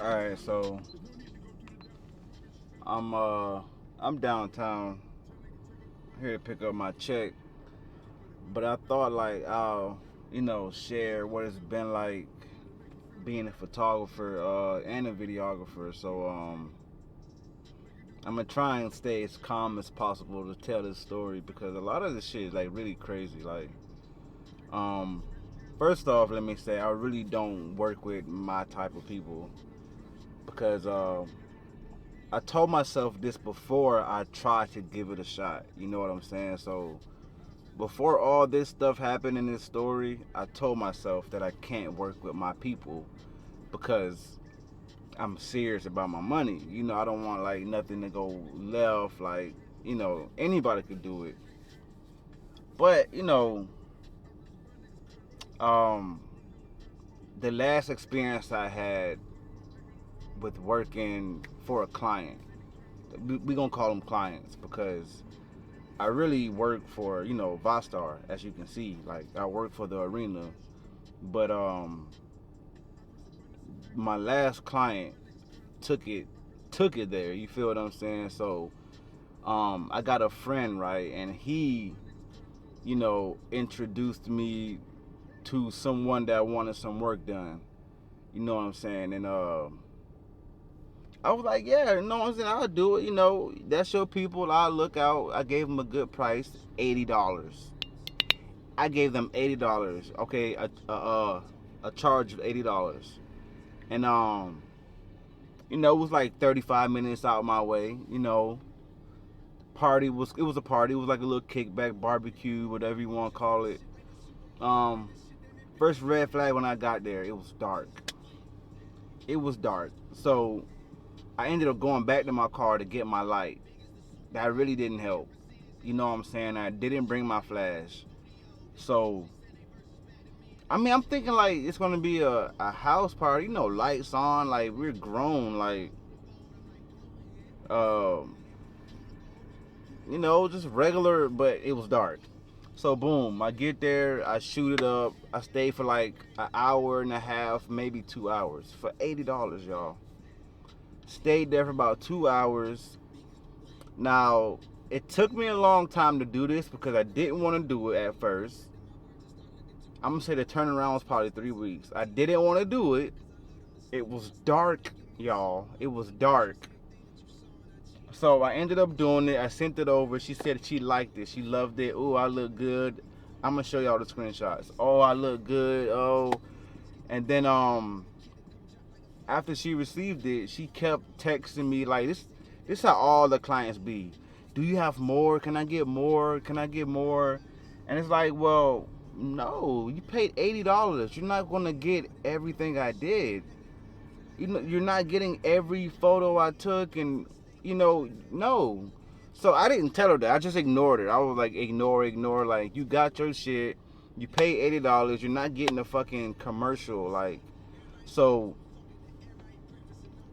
Alright, so I'm uh I'm downtown here to pick up my check, but I thought like I'll share what it's been like being a photographer and a videographer. So I'm gonna try and stay as calm as possible to tell this story because a lot of this shit is like really crazy. Like um first off, let me say I really don't work with my type of people because I told myself this before I tried to give it a shot. You know what I'm saying? So before all this stuff happened in this story, I told myself that I can't work with my people because I'm serious about my money. I don't want like nothing to go left. Like, anybody could do it. But, um, the last experience I had with working for a client, we gonna call them clients because I really work for, Vostar, as you can see. Like I work for the arena. But my last client took it took it there. You feel what I'm saying? So I got a friend, right, and he, introduced me to someone that wanted some work done. You know what I'm saying? And I was like, yeah, you know what I'm saying? I'll do it. That's your people. I'll look out. I gave him a good price, $80. I gave them $80. Okay, a charge of $80, and it was like 35 minutes out my way. It was a party. It was like a little kickback barbecue, whatever you want to call it. Um, First red flag when I got there, it was dark. It was dark, so I ended up going back to my car to get my light. That really didn't help. You know what I'm saying? I didn't bring my flash, so I mean, I'm thinking like it's gonna be a house party, lights on, like we're grown, like um, just regular, but it was dark. So boom, I get there, I shoot it up, I stay for like an hour and a half, maybe 2 hours for $80, y'all. Stayed there for about 2 hours. Now, it took me a long time to do this because I didn't want to do it at first. I'm gonna say the turnaround was probably 3 weeks. I didn't want to do it. It was dark, y'all. It was dark. So I ended up doing it. I sent it over. She said she liked it. She loved it. Oh, I look good. I'm gonna show y'all the screenshots. Oh, I look good. Oh, and then after she received it, she kept texting me like this. This how all the clients be. Do you have more? Can I get more? Can I get more? And it's like, well, no. You paid $80. You're not gonna get everything I did. You're not getting every photo I took, and no. So I didn't tell her that. I just ignored it. I was like, ignore. Like, you got your shit. You pay $80. You're not getting a fucking commercial. Like, so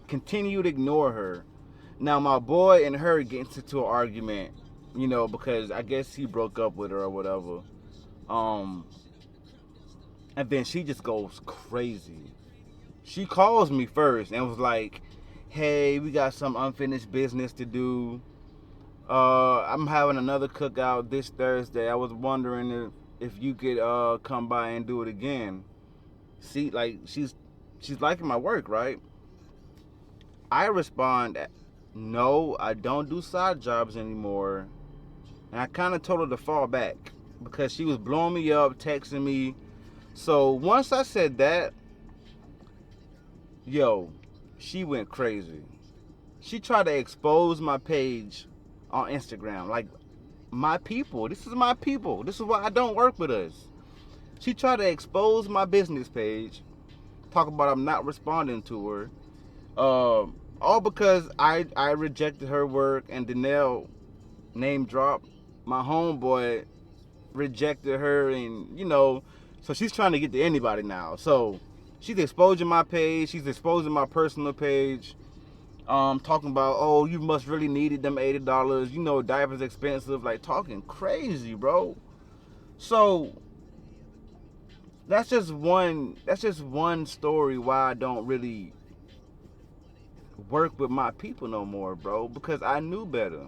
continue to ignore her. Now my boy and her get into an argument, because I guess he broke up with her or whatever. Um, and then she just goes crazy. She calls me first and was like, "Hey, we got some unfinished business to do. I'm having another cookout this Thursday. I was wondering if you could come by and do it again." See, like she's liking my work, right? I respond, "No, I don't do side jobs anymore." And I kind of told her to fall back because she was blowing me up, texting me. So once I said that, yo, she went crazy. She tried to expose my page on Instagram. Like, my people. This is my people. This is why I don't work with us. She tried to expose my business page. Talk about I'm not responding to her. All because I rejected her work, and Danelle name drop. My homeboy rejected her, and so she's trying to get to anybody now. So she's exposing my page. She's exposing my personal page. Talking about, oh, you must really needed them $80. Diapers expensive. Like, talking crazy, bro. So that's just one story why I don't really work with my people no more, bro, because I knew better.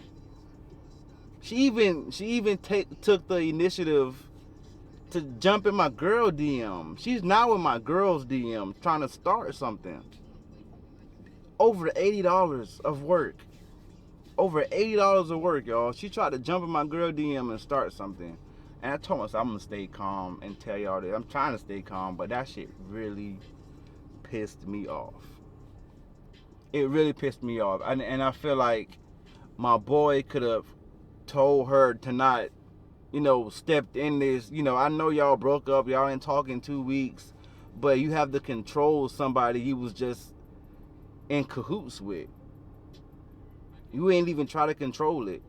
She even took the initiative to jump in my girl DM. She's now in my girl's DM trying to start something. Over $80 of work. Over $80 of work, y'all. She tried to jump in my girl DM and start something. And I told myself I'm gonna stay calm and tell y'all that I'm trying to stay calm, but that shit really pissed me off. It really pissed me off. And I feel like my boy could have told her to not, stepped in this. I know y'all broke up, y'all ain't talking 2 weeks, but you have to control somebody you was just in cahoots with. You ain't even try to control it.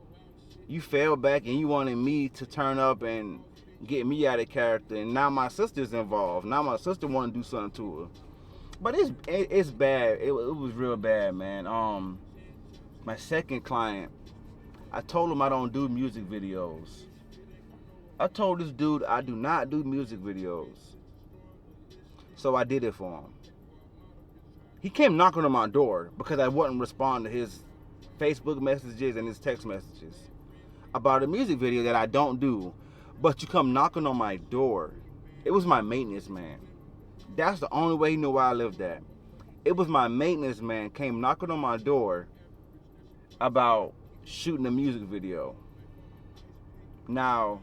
You fell back and you wanted me to turn up and get me out of character, and now my sister's involved. Now my sister want to do something to her. But it's bad. It was real bad, man. My second client, I told him I don't do music videos. I told this dude I do not do music videos. So I did it for him. He came knocking on my door because I wouldn't respond to his Facebook messages and his text messages about a music video that I don't do. But you come knocking on my door. It was my maintenance man. That's the only way he knew where I lived at. It was my maintenance man came knocking on my door about shooting a music video. Now,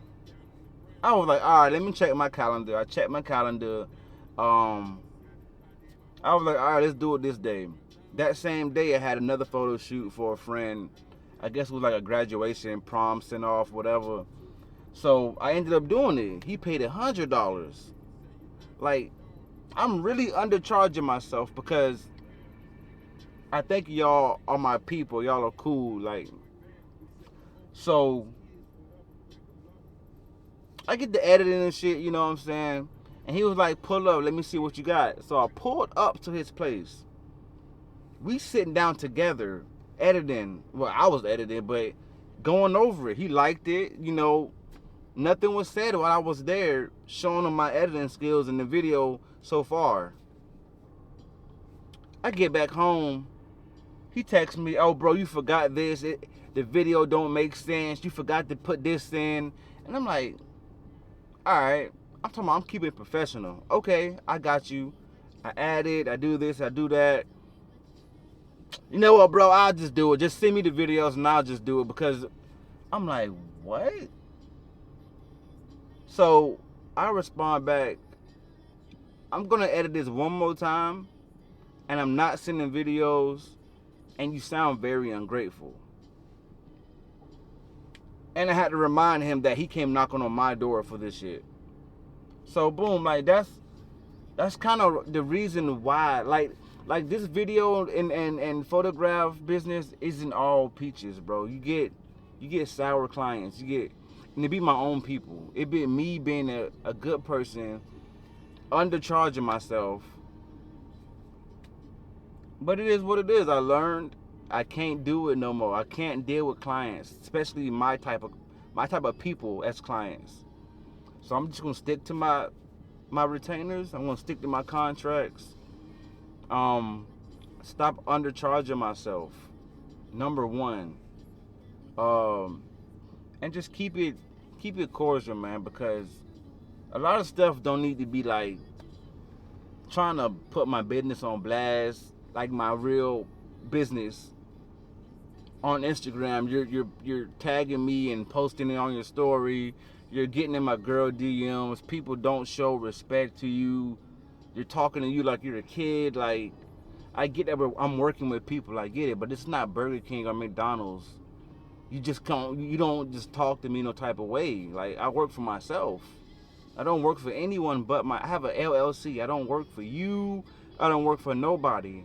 I was like, all right, let me check my calendar. I checked my calendar. I was like, all right, let's do it this day. That same day, I had another photo shoot for a friend. I guess it was like a graduation, prom, send off, whatever. So I ended up doing it. He paid $100. Like, I'm really undercharging myself because I think y'all are my people. Y'all are cool. Like, so I get the editing and shit, you know what I'm saying? And he was like, pull up, let me see what you got. So I pulled up to his place. We sitting down together, editing. Well, I was editing, but going over it. He liked it, Nothing was said while I was there, showing him my editing skills in the video so far. I get back home. He texts me, oh, bro, you forgot this. The video don't make sense. You forgot to put this in. And I'm like, all right. I'm talking about I'm keeping it professional. Okay, I got you. I add it. I do this. I do that. You know what, bro? I'll just do it. Just send me the videos and I'll just do it because I'm like, what? So I respond back, I'm going to edit this one more time and I'm not sending videos and you sound very ungrateful. And I had to remind him that he came knocking on my door for this shit. So boom, like that's kind of the reason why, like this video and photograph business isn't all peaches, bro. You get sour clients. And it be my own people. It be me being a good person, undercharging myself. But it is what it is. I learned I can't do it no more. I can't deal with clients, especially my type of people as clients. So I'm just gonna stick to my retainers. I'm gonna stick to my contracts. Stop undercharging myself. Number one. And just keep it cordial, man, because a lot of stuff don't need to be like trying to put my business on blast, like my real business on Instagram. You're tagging me and posting it on your story. You're getting in my girl DMs. People don't show respect to you. You're talking to you like you're a kid. Like, I get that I'm working with people, I get it, but it's not Burger King or McDonald's. You don't just talk to me no type of way. Like, I work for myself. I don't work for anyone but I have a LLC. I don't work for you. I don't work for nobody.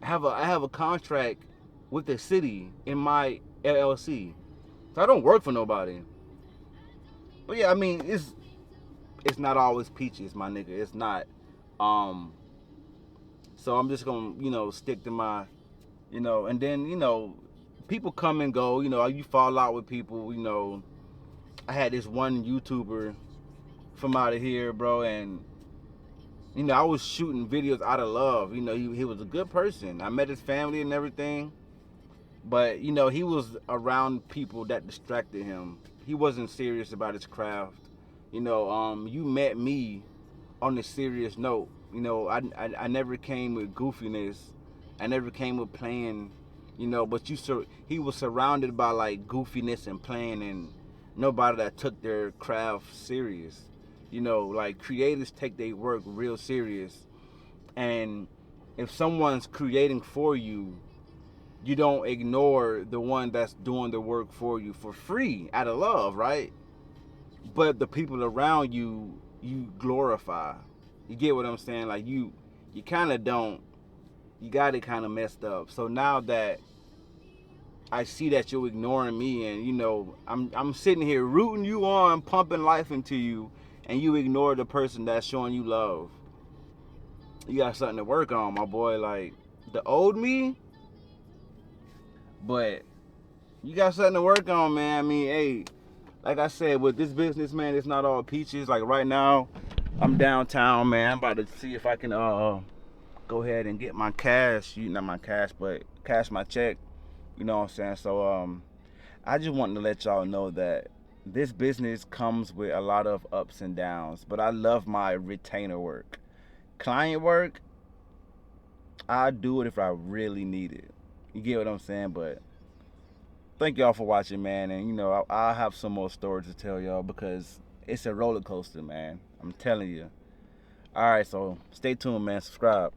I have a contract with the city in my LLC. So I don't work for nobody. But yeah, I mean, it's not always peaches, my nigga. It's not. So I'm just gonna, stick to my, and then, people come and go, you fall out with people, I had this one YouTuber from out of here, bro, and You know, I was shooting videos out of love. You know, he was a good person. I met his family and everything. But, you know, he was around people that distracted him. He wasn't serious about his craft. You know, you met me on a serious note. You know, I never came with goofiness. I never came with playing, you know, but he was surrounded by like goofiness and playing, and nobody that took their craft serious. You know, like creators take their work real serious. And if someone's creating for you, you don't ignore the one that's doing the work for you for free out of love, right? But the people around you, you glorify. You get what I'm saying? Like you kind of don't. You got it kind of messed up. So now that I see that you're ignoring me, and you know, I'm sitting here rooting you on, pumping life into you, and you ignore the person that's showing you love. You got something to work on, my boy. Like the old me, but you got something to work on, man. I mean, hey, like I said, with this business, man, it's not all peaches. Like right now, I'm downtown, man. I'm about to see if I can go ahead and get my cash. Not my cash, but cash my check. You know what I'm saying? So I just wanted to let y'all know that this business comes with a lot of ups and downs, but I love my retainer work. Client work, I do it if I really need it. You get what I'm saying? But thank y'all for watching, man. And you know, I'll have some more stories to tell y'all because it's a roller coaster, man. I'm telling you. All right, so stay tuned, man. Subscribe.